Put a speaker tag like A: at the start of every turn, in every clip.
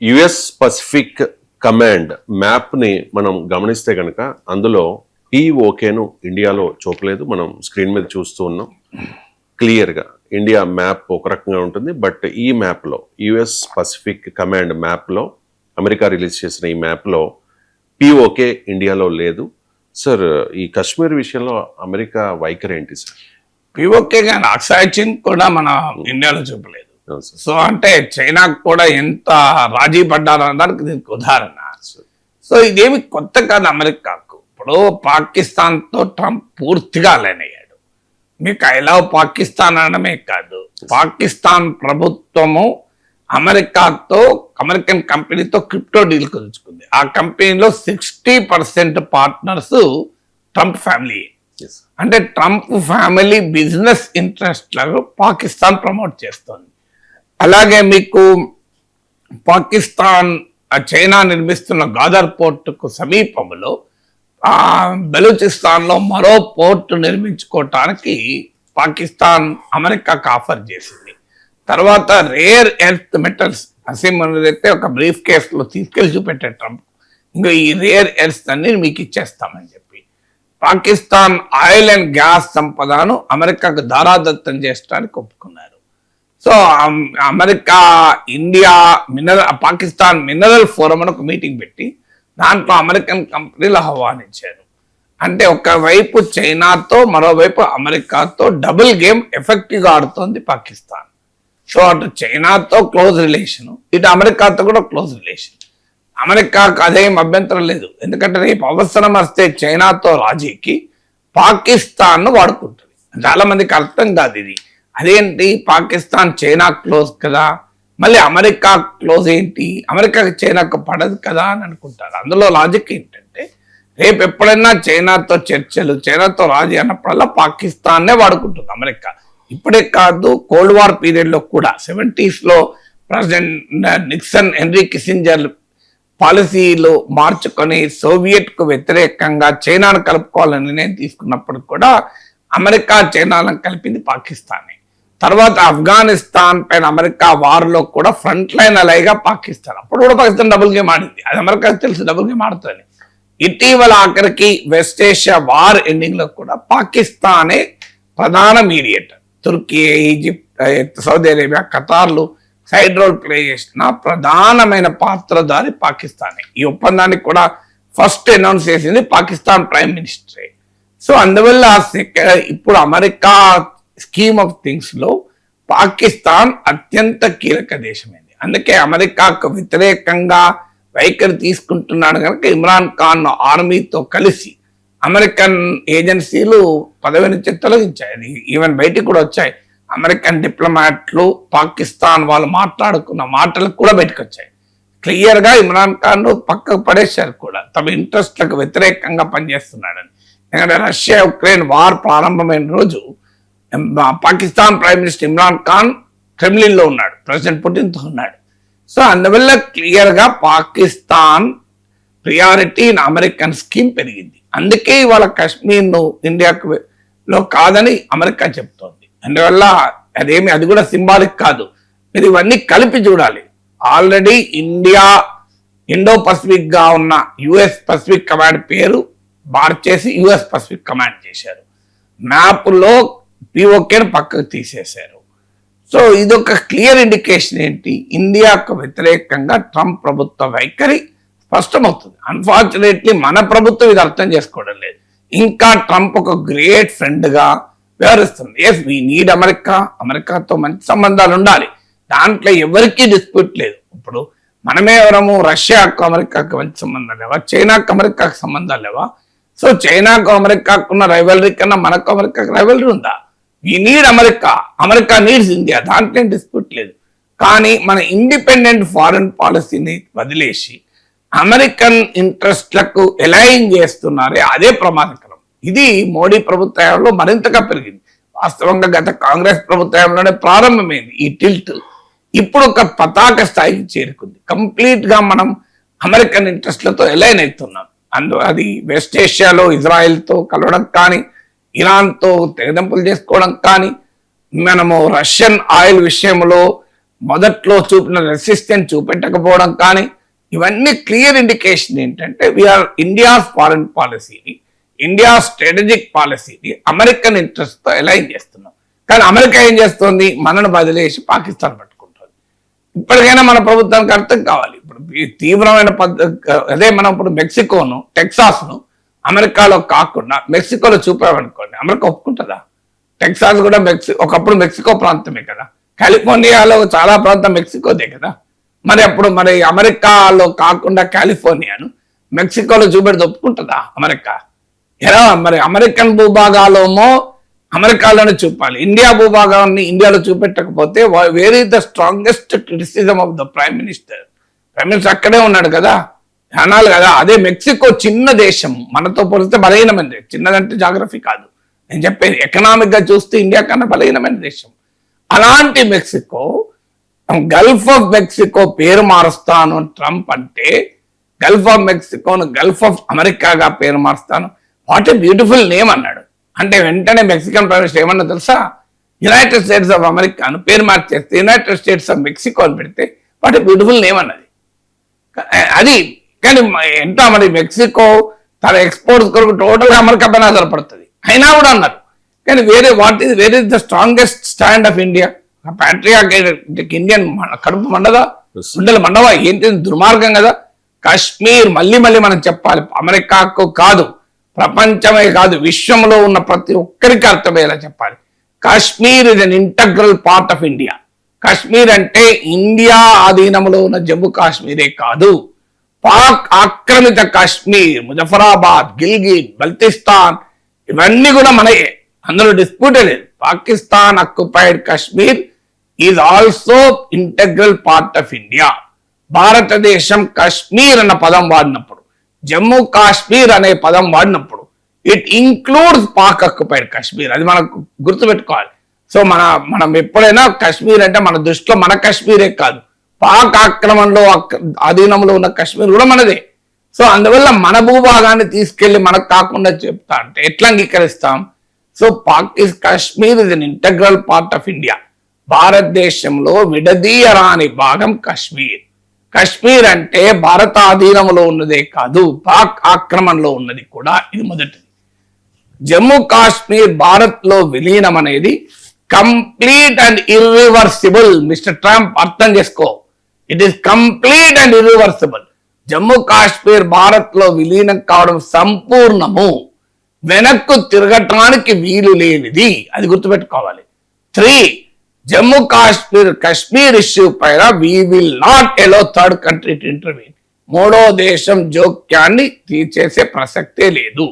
A: US Pacific command మ్యాప్ని మనం గమనిస్తే కనుక అందులో పిఓకేను ఇండియాలో చూపలేదు. మనం స్క్రీన్ మీద చూస్తూ ఉన్నాం క్లియర్గా. ఇండియా మ్యాప్ ఒక రకంగా ఉంటుంది, బట్ ఈ మ్యాప్లో యుఎస్ పసిఫిక్ కమాండ్ మ్యాప్లో, అమెరికా రిలీజ్ చేసిన ఈ మ్యాప్లో పిఓకే ఇండియాలో లేదు. సార్, ఈ కశ్మీర్ విషయంలో అమెరికా వైఖరి ఏంటి సార్?
B: పిఓకే కానీ అక్సాయ్ చిన్ కూడా మన ఇండియాలో చూపలేదు. సో అంటే చైనాకు కూడా ఎంత రాజీ పడ్డారనడానికి దీనికి ఉదాహరణ. సో ఇదేమి కొత్త కాదు అమెరికాకు. ఇప్పుడు పాకిస్తాన్తో ట్రంప్ పూర్తిగా అలైన్ అయ్యాడు. మీకు ఐ లవ్ పాకిస్తాన్ అనడమే కాదు, పాకిస్తాన్ ప్రభుత్వము అమెరికాతో, అమెరికన్ కంపెనీతో క్రిప్టో డీల్ కుదుర్చుకుంది. ఆ కంపెనీలో 60% పార్ట్నర్స్ ట్రంప్ ఫ్యామిలీ. అంటే ట్రంప్ ఫ్యామిలీ బిజినెస్ ఇంట్రెస్ట్లను పాకిస్తాన్ ప్రమోట్ చేస్తుంది. అలాగే మీకు పాకిస్తాన్ చైనా నిర్మిస్తున్న గాదర్ పోర్టుకు సమీపంలో బలూచిస్తాన్లో మరో పోర్టు నిర్మించుకోవటానికి పాకిస్తాన్ అమెరికాకు ఆఫర్ చేసింది. తర్వాత రేర్ ఎర్త్ మెటల్స్ అయితే ఒక బ్రీఫ్ కేసులో తీసుకెళ్లి చూపెట్టే ట్రంప్, ఇంకా ఈ రేర్ ఎర్త్ అన్ని మీకు ఇచ్చేస్తామని చెప్పి పాకిస్తాన్ ఆయిల్ అండ్ గ్యాస్ సంపదను అమెరికాకు దారాదత్తం చేయడానికి ఒప్పుకున్నారు. So America India Pakistan mineral forum అని ఒక మీటింగ్ పెట్టి దాంట్లో అమెరికన్ కంపెనీలు ఆహ్వానించారు. అంటే ఒకవైపు చైనాతో, మరోవైపు అమెరికాతో డబుల్ గేమ్ ఎఫెక్టివ్గా ఆడుతోంది పాకిస్తాన్. సో అటు చైనాతో క్లోజ్ రిలేషన్, ఇటు అమెరికాతో కూడా క్లోజ్ రిలేషన్. అమెరికాకు అదేం అభ్యంతరం లేదు, ఎందుకంటే రేపు అవసరం వస్తే చైనాతో రాజీకి పాకిస్తాన్ను వాడుకుంటుంది. చాలా మందికి అర్థం కాదు ఇది. అదేంటి, పాకిస్తాన్ చైనా క్లోజ్ కదా, మళ్ళీ అమెరికా క్లోజ్ ఏంటి, అమెరికాకి చైనాకు పడదు కదా అని అనుకుంటారు. అందులో లాజిక్ ఏంటంటే, రేపు ఎప్పుడైనా చైనాతో చర్చలు, చైనాతో రాజీ అన్నప్పుడల్లా పాకిస్తాన్నే వాడుకుంటుంది అమెరికా. ఇప్పుడే కాదు, కోల్డ్ వార్ పీరియడ్లో కూడా 70s president Nixon, henry Kissinger పాలసీలు మార్చుకొని సోవియట్కు వ్యతిరేకంగా చైనాను కలుపుకోవాలని నిర్ణయం తీసుకున్నప్పుడు కూడా అమెరికా చైనాలను కలిపింది పాకిస్తానే. తర్వాత ఆఫ్ఘనిస్తాన్ పైన అమెరికా వార్లో కూడా ఫ్రంట్ లైన్ అలైగా పాకిస్తాన్, అప్పుడు కూడా పాకిస్తాన్ డబుల్ గేమ్ ఆడింది. అది అమెరికాకి తెలుసు డబుల్ గేమ్ ఆడుతుంది. ఇటీవల ఆఖరికి వెస్ట్ ఏషియా వార్ ఎండింగ్ లో కూడా పాకిస్తానే ప్రధాన mediator. Turkey, Egypt, Saudi Arabia, ఖతార్లు సైడ్ రోల్ ప్లే చేసిన ప్రధానమైన పాత్రధారి పాకిస్తానే. ఈ ఒప్పందానికి కూడా ఫస్ట్ అనౌన్స్ చేసింది పాకిస్తాన్ ప్రైమ్ మినిస్టరే. సో అందువల్ల ఇప్పుడు అమెరికా స్కీమ్ ఆఫ్ థింగ్స్ లో పాకిస్తాన్ అత్యంత కీలక దేశమైంది. అందుకే అమెరికాకు వ్యతిరేకంగా వైఖరి తీసుకుంటున్నాడు కనుక ఇమ్రాన్ ఖాన్ ఆర్మీతో కలిసి అమెరికన్ ఏజెన్సీలు పదవి నుంచి తొలగించాయి. ఈవెన్ బయటికి కూడా వచ్చాయి. అమెరికన్ డిప్లొమాట్లు పాకిస్తాన్ వాళ్ళు మాట్లాడుకున్న మాటలు కూడా బయటకు వచ్చాయి. క్లియర్ గా ఇమ్రాన్ ఖాన్ పక్కకు పడేశారు కూడా, తమ ఇంట్రెస్ట్లకు వ్యతిరేకంగా పనిచేస్తున్నాడని. ఎందుకంటే రష్యా ఉక్రెయిన్ వార్ ప్రారంభమైన రోజు Pakistan prime minister Imran Khan Kremlin లో ఉన్నాడు, ప్రెసిడెంట్ పుటిన్తో ఉన్నాడు. సో అందువల్ల క్లియర్ గా Pakistan priority in American scheme పెరిగింది. అందుకే ఇవాళ కశ్మీర్ ను ఇండియాకు లో కాదని అమెరికా చెప్తోంది. అందువల్ల అది కూడా సింబాలిక్ కాదు, మీరు ఇవన్నీ కలిపి చూడాలి. ఆల్రెడీ ఇండో పసిఫిక్ గా ఉన్న యుఎస్ పసిఫిక్ కమాండ్ పేరు మార్చేసి యుఎస్ పసిఫిక్ కమాండ్ చేశారు. మ్యాప్లో పిఓకేను పక్కకు తీసేశారు. సో ఇదొక క్లియర్ ఇండికేషన్ ఏంటి, ఇండియాకు వ్యతిరేకంగా ట్రంప్ ప్రభుత్వ వైఖరి స్పష్టమవుతుంది. అన్ఫార్చునేట్లీ మన ప్రభుత్వం ఇది అర్థం చేసుకోవడం లేదు. ఇంకా ట్రంప్ ఒక గ్రేట్ ఫ్రెండ్గా వ్యవహరిస్తుంది. ఎస్, వీ నీడ్ అమెరికాతో మంచి సంబంధాలు ఉండాలి, దాంట్లో ఎవరికీ డిస్ప్యూట్ లేదు. ఇప్పుడు మనమే ఎవరము, రష్యాకు అమెరికాకు మంచి సంబంధాలు లేవా, చైనాకు అమెరికాకు సంబంధాలు లేవా? సో చైనాకు అమెరికాకు ఉన్న రైవలరీ కన్నా మనకు అమెరికాకు రైవలరీ ఉందా? We need America needs India, దాంట్లో డిస్ప్యూట్ లేదు. కానీ మన ఇండిపెండెంట్ ఫారెన్ పాలసీని వదిలేసి అమెరికన్ ఇంట్రెస్ట్లకు ఎలైన్ చేస్తున్నారే, అదే ప్రమాదకరం. ఇది మోడీ ప్రభుత్వంలో మరింతగా పెరిగింది. వాస్తవంగా గత కాంగ్రెస్ ప్రభుత్వంలోనే ప్రారంభమైంది ఈ టిల్ట్. ఇప్పుడు ఒక పతాక స్థాయికి చేరుకుంది. కంప్లీట్ గా మనం అమెరికన్ ఇంట్రెస్ట్లతో ఎలైన్ అవుతున్నాం. అది వెస్ట్ ఏషియాలో ఇజ్రాయెల్తో కలవడం కానీ, ఇరాన్తో తెగదెంపులు చేసుకోవడం కానీ, మనము రష్యన్ ఆయిల్ విషయంలో మొదట్లో చూపిన రెసిస్టెన్స్ చూపెట్టకపోవడం కానీ ఇవన్నీ క్లియర్ ఇండికేషన్ ఏంటంటే వీఆర్ ఇండియాస్ ఫారెన్ పాలసీని, ఇండియా స్ట్రాటజిక్ పాలసీని అమెరికన్ ఇంట్రెస్ట్తో అలైన్ చేస్తున్నాం. కానీ అమెరికా ఏం చేస్తుంది, మనను బదిలేసి పాకిస్తాన్ పట్టుకుంటుంది. ఇప్పటికైనా మన ప్రభుత్వానికి అర్థం కావాలి. ఇప్పుడు ఈ తీవ్రమైన అదే మనం ఇప్పుడు మెక్సికోను, టెక్సాస్ను అమెరికాలో కాకుండా మెక్సికోలో చూపామనుకోండి, అమెరికా ఒప్పుకుంటుందా? టెక్సాస్ కూడా ఒకప్పుడు మెక్సికో ప్రాంతమే కదా, కాలిఫోర్నియాలో చాలా ప్రాంతం మెక్సికోదే కదా. మరి అమెరికాలో కాకుండా కాలిఫోర్నియాను మెక్సికోలో చూపెడితే ఒప్పుకుంటుందా అమెరికా? ఎలా మరి అమెరికన్ భూభాగాలోమో అమెరికాలోనే చూపాలి, ఇండియా భూభాగాన్ని ఇండియాలో చూపెట్టకపోతే where is the strongest criticism of the prime minister? Prime minister అక్కడే ఉన్నాడు కదా, అనాలి కదా. అదే మెక్సికో చిన్న దేశం, మనతో పోలిస్తే బలహీనమైన, చిన్నదంటే జాగ్రఫీ కాదు నేను చెప్పేది, ఎకనామిక్ గా చూస్తే ఇండియా కన్నా బలహీనమైన దేశం. అలాంటి మెక్సికో గల్ఫ్ ఆఫ్ మెక్సికో పేరు మారుస్తాను ట్రంప్ అంటే, గల్ఫ్ ఆఫ్ మెక్సికోను గల్ఫ్ ఆఫ్ అమెరికాగా పేరు మారుస్తాను, వాట్ ఏ బ్యూటిఫుల్ నేమ్ అన్నాడు. అంటే వెంటనే మెక్సికన్ ప్రైమ్ మినిస్టర్ ఏమన్నా తెలుసా, యునైటెడ్ స్టేట్స్ ఆఫ్ అమెరికాను పేరు మార్చేస్తే యునైటెడ్ స్టేట్స్ ఆఫ్ మెక్సికో అని పెడితే వాట్ ఏ బ్యూటిఫుల్ నేమ్ అన్నది. అది కానీ ఎంత మరి మెక్సికో తన ఎక్స్పోర్ట్స్ కొరకు టోటల్గా అమెరికా పైన ఆధారపడుతుంది అయినా కూడా అన్నారు. కానీ where is the strongest stand of India? Patriotic Indian కడుపు మండదా, గుండెలు మండవా? ఏంటి దుర్మార్గం కదా. కాశ్మీర్ మళ్ళీ మనం చెప్పాలి, అమెరికాకు కాదు, ప్రపంచమే కాదు, విశ్వంలో ఉన్న ప్రతి ఒక్కరికి అర్థమయ్యేలా చెప్పాలి. Kashmir is an integral part of India. Kashmir అంటే ఇండియా ఆధీనంలో ఉన్న జమ్మూ కాశ్మీరే కాదు, పాక్ ఆక్రమిత కాశ్మీర్, ముజఫరాబాద్, గిల్గిట్, బల్తిస్తాన్ ఇవన్నీ కూడా మనయే, అందులో డిస్ప్యూటే లేదు. Pakistan occupied Kashmir is also integral part of India. భారతదేశం కాశ్మీర్ అన్న పదం వాడినప్పుడు, జమ్మూ కాశ్మీర్ అనే పదం వాడినప్పుడు it includes Pak occupied Kashmir. అది మనకు గుర్తుపెట్టుకోవాలి. సో మనం ఎప్పుడైనా కాశ్మీర్ అంటే మన దృష్టిలో మన కాశ్మీరే కాదు, పాక్ ఆక్రమణలో అధీనంలో ఉన్న కాశ్మీర్ కూడా మనదే. సో అందువల్ల మన భూభాగాన్ని తీసుకెళ్లి మనకు కాకుండా చెప్తా అంటే ఎట్లా అంగీకరిస్తాం? So Kashmir is an integral part of India. భారతదేశంలో విడదీయరాని భాగం కాశ్మీర్. కాశ్మీర్ అంటే భారత అధీనంలో ఉన్నదే కాదు, పాక్ ఆక్రమణలో ఉన్నది కూడా. ఇది మొదటిది. జమ్మూ కాశ్మీర్ భారత్ లో విలీనం అనేది complete and irreversible. Mister Trump అర్థం చేసుకో, it is complete and irreversible. Jammu Kashmir Bharat లో విలీనం కావడం సంపూర్ణము, వెనక్కు తిరగటానికి వీలు లేనిది. అది గుర్తుపెట్టుకోవాలి. 3, జమ్మూ కాశ్మీర్ ఇష్యూ పైన we will not allow third country to intervene. మూడో దేశం జోక్యాన్ని తీర్చేసే ప్రసక్తే లేదు.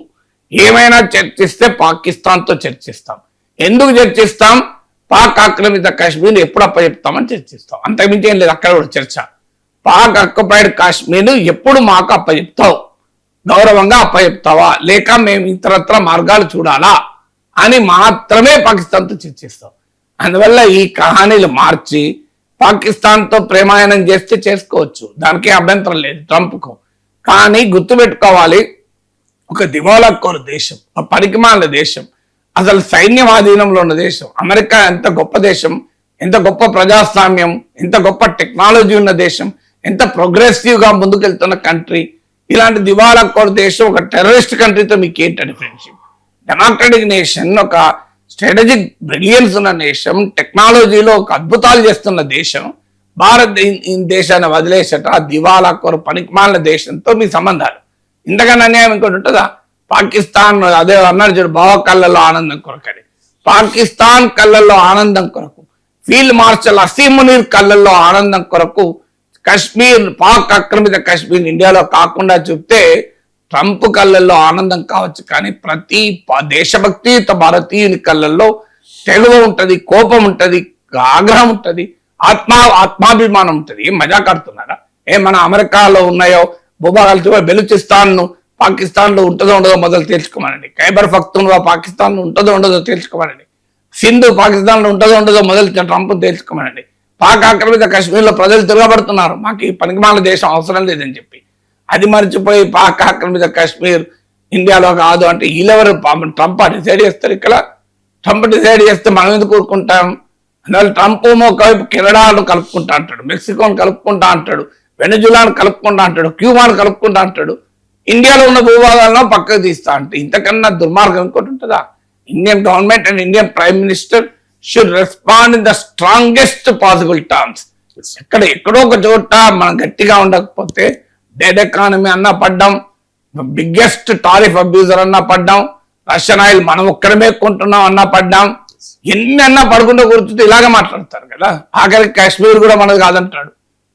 B: ఏమైనా చర్చిస్తే పాకిస్తాన్ తో చర్చిస్తాం. ఎందుకు చర్చిస్తాం? పాక్ ఆక్రమిత కాశ్మీర్ ఎప్పుడు అప్పచెప్తామని చర్చిస్తాం, అంతకుమించి ఏం లేదు. అక్కడ కూడా చర్చ. పాక్ ఆక్యుపైడ్ కాశ్మీర్ ఎప్పుడు మాకు అప్పచెప్తావు, గౌరవంగా అప్పచెప్తావా, లేక మేము ఇతరత్ర మార్గాలు చూడాలా అని మాత్రమే పాకిస్తాన్తో చర్చిస్తాం. అందువల్ల ఈ కహానీలు మార్చి పాకిస్తాన్తో ప్రేమాయణం చేస్తే చేసుకోవచ్చు, దానికి అభ్యంతరం లేదు ట్రంప్కు. కానీ గుర్తుపెట్టుకోవాలి, ఒక దివాళాకోరు దేశం, ఒక పనికిమాలిన దేశం, అసలు సైన్యం ఆధీనంలో ఉన్న దేశం అమెరికా ఎంత గొప్ప దేశం, ఎంత గొప్ప ప్రజాస్వామ్యం, ఎంత గొప్ప టెక్నాలజీ ఉన్న దేశం, ఎంత ప్రోగ్రెసివ్ గా ముందుకెళ్తున్న కంట్రీ. ఇలాంటి దివాళాకోరు దేశం ఒక టెర్రరిస్ట్ కంట్రీతో మీకు ఏంటంటే ఫ్రెండ్షిప్? డెమోక్రటిక్ నేషన్, ఒక స్ట్రాటజిక్ బ్రిలియన్స్ ఉన్న దేశం, టెక్నాలజీలో ఒక అద్భుతాలు చేస్తున్న దేశం, భారత్ దేశాన్ని వదిలేసట దివాళాకోరు పనికిమాలిన దేశంతో మీ సంబంధాలు. ఇంతకన్నా అన్యాయం ఇంకోటి ఉంటుందా? పాకిస్తాన్ అదే అన్నారు చూడు, బావ కళ్ళల్లో ఆనందం కొరకని. పాకిస్తాన్ కళ్ళల్లో ఆనందం కొరకు, ఫీల్డ్ మార్షల్ అసీం మునీర్ కళ్ళల్లో ఆనందం కొరకు కాశ్మీర్, పాక్ ఆక్రమిత కాశ్మీర్ ఇండియాలో కాకుండా చూపితే ట్రంప్ కళ్ళల్లో ఆనందం కావచ్చు, కానీ ప్రతి దేశభక్తియుత భారతీయుని కళ్ళల్లో తెగువ ఉంటది, కోపం ఉంటది, ఆగ్రహం ఉంటది, ఆత్మాభిమానం ఉంటది. ఏం మజాకాడుతున్నారా? మన అమెరికాలో ఉన్నాయో భూభాగాలు, బెలూచిస్తాన్ పాకిస్తాన్ లో ఉంటుందో ఉండదో మొదలు తేల్చుకోమనండి. ఖైబర్ పఖ్తూన్ఖ్వా పాకిస్తాన్ లో ఉంటుందో ఉండదో తేల్చుకోమనండి. సింధు పాకిస్తాన్ లో ఉంటుందో ఉండదో మొదలు ట్రంప్ తేల్చుకోమనండి. పాక్ ఆక్రమిత కాశ్మీర్ లో ప్రజలు తిరగబడుతున్నారు, మాకు ఈ పనికిమాల దేశం అవసరం లేదని చెప్పి. అది మర్చిపోయి పాక్ ఆక్రమిత కాశ్మీర్ ఇండియాలో కాదు అంటే వీళ్ళెవరు? ట్రంప్ డిసైడ్ చేస్తారు. ఇక్కడ ట్రంప్ డిసైడ్ చేస్తే మనం ఎందుకు కూరుకుంటాం? అందువల్ల ట్రంప్ ఏమో ఒకవైపు కెనడాను కలుపుకుంటా అంటాడు, మెక్సికోను కలుపుకుంటా అంటాడు, వెనజులాను కలుపుకుంటా అంటాడు, క్యూబాను కలుపుకుంటా అంటాడు, ఇండియాలో ఉన్న భూభాగాలను పక్కకు తీస్తా అంటే ఇంతకన్నా దుర్మార్గం ఇంకోటి ఉంటుందా? Indian government and Indian prime minister should respond in the strongest possible terms. ఎక్కడో ఒక చోట మనం గట్టిగా ఉండకపోతే డెడ్ ఎకానమీ అన్నా పడ్డాం, బిగ్గెస్ట్ టారిఫ్ అబ్యూజర్ అన్నా పడ్డాం, రష్యన్ ఆయిల్ మనం ఒక్కడమే కొంటున్నాం అన్నా పడ్డాం, ఎన్ని అన్నా పడకుండా కూర్చుంటే ఇలాగే మాట్లాడతారు కదా. ఆఖరికి కాశ్మీర్ కూడా మనది కాదంటాడు.